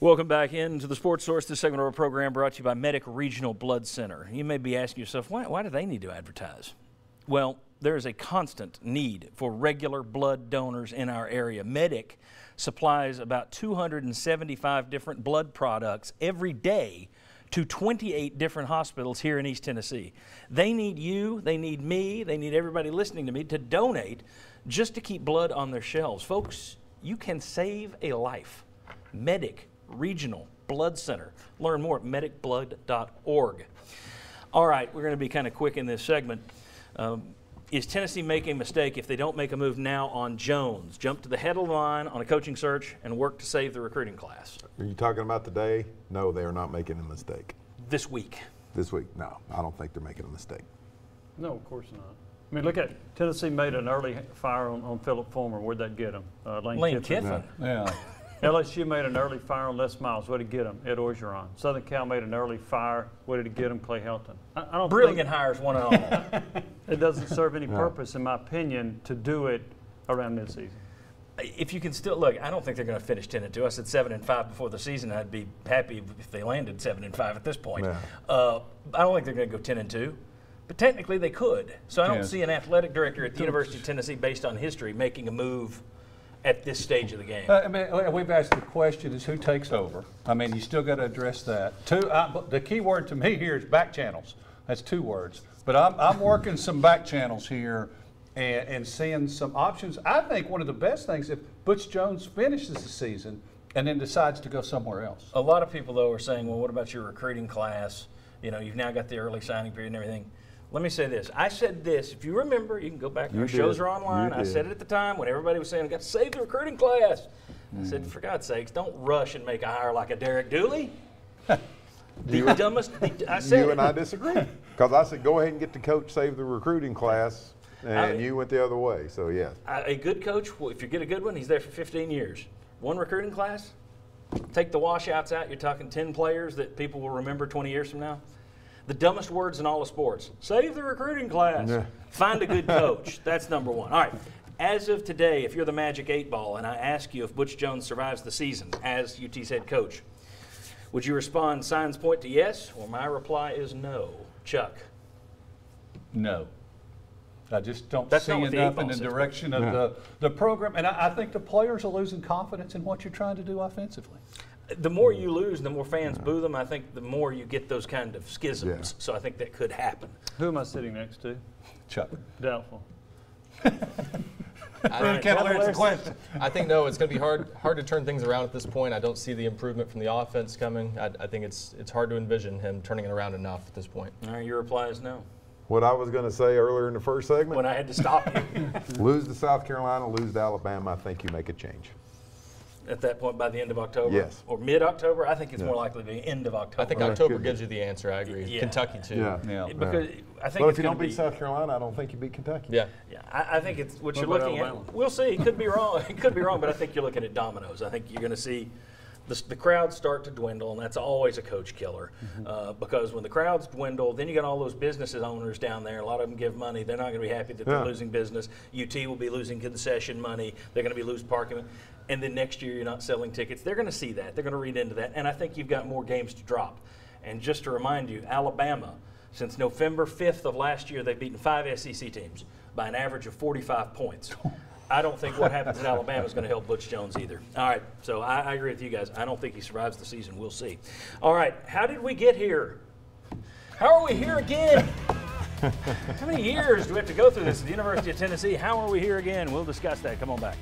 Welcome back into the Sports Source. This segment of our program brought to you by Medic Regional Blood Center. You may be asking yourself, why do they need to advertise? Well, there is a constant need for regular blood donors in our area. Medic supplies about 275 different blood products every day to 28 different hospitals here in East Tennessee. They need you, they need me, they need everybody listening to me to donate just to keep blood on their shelves. Folks, you can save a life. Medic Regional Blood Center. Learn more at medicblood.org. All right, we're going to be kind of quick in this segment. Is Tennessee making a mistake if they don't make a move now on Jones? Jump to the head of the line on a coaching search and work to save the recruiting class. Are you talking about today? No, they are not making a mistake. This week? This week, no. I don't think they're making a mistake. No, of course not. I mean, look at Tennessee made an early fire on Philip Fulmer. Where'd that get him? Lane Kiffin. Yeah. LSU made an early fire on Les Miles. What did it get him? Ed Orgeron. Southern Cal made an early fire. What did it get him? Clay Helton. I don't Brilliant hires, one and all. It doesn't serve any purpose, in my opinion, to do it around midseason. If you can still look, I don't think they're going to finish 10-2. I said 7-5 before the season. I'd be happy if they landed 7-5 at this point. Yeah. I don't think they're going to go 10-2. But technically they could. So I don't see an athletic director at the University of Tennessee, based on history, making a move at this stage of the game. I mean, we've asked the question is who takes over. I mean, you still got to address that. The key word to me here is back channels. That's 2 words. But I'm working some back channels here and seeing some options. I think one of the best things, if Butch Jones finishes the season and then decides to go somewhere else. A lot of people, though, are saying, well, what about your recruiting class? You know, you've now got the early signing period and everything. Let me say this. I said this. If you remember, you can go back. Our shows are online. I said it at the time when everybody was saying, we've got to save the recruiting class. I said, for God's sakes, don't rush and make a hire like a Derek Dooley. The dumbest. I said You and I disagree. Because I said, go ahead and get the coach, save the recruiting class, and you went the other way. So, yes. A good coach, well, if you get a good one, he's there for 15 years. One recruiting class, take the washouts out. You're talking 10 players that people will remember 20 years from now. The dumbest words in all of sports. Save the recruiting class. Yeah. Find a good coach. That's number one. All right. As of today, if you're the Magic 8 Ball and I ask you if Butch Jones survives the season as UT's head coach, would you respond signs point to yes, or my reply is no? Chuck? No. I just don't That's see not what the enough 8 Ball in the says. direction of the program. And I think the players are losing confidence in what you're trying to do offensively. The more you lose, the more fans boo them. I think the more you get those kind of schisms. Yeah. So I think that could happen. Who am I sitting next to? Chuck. Doubtful. I can't answer the question. I think no, it's going to be hard to turn things around at this point. I don't see the improvement from the offense coming. I think it's hard to envision him turning it around enough at this point. All right, your reply is no. What I was going to say earlier in the first segment, When I had to stop you. lose to South Carolina, lose to Alabama, I think you make a change. At that point, by the end of October? Yes. Or mid-October? I think it's more likely to be end of October. I think October gives you the answer. I agree. Yeah. Kentucky too. Yeah. Because I think But it's if you don't gonna beat South Carolina, I don't think you beat Kentucky. Yeah. Yeah, I think it's what you're about looking Alabama? at. We'll see. It could be wrong. It could be wrong, but I think you're looking at dominoes. I think you're going to see the crowds start to dwindle, and that's always a coach killer. Because when the crowds dwindle, then you got all those business owners down there. A lot of them give money. They're not going to be happy that they're losing business. UT will be losing concession money. They're going to be losing parking. And then next year you're not selling tickets. They're going to see that. They're going to read into that. And I think you've got more games to drop. And just to remind you, Alabama, since November 5th of last year, they've beaten 5 SEC teams by an average of 45 points. I don't think what happens in Alabama is going to help Butch Jones either. All right, so I agree with you guys. I don't think he survives the season. We'll see. All right, how did we get here? How are we here again? How many years do we have to go through this at the University of Tennessee? How are we here again? We'll discuss that. Come on back.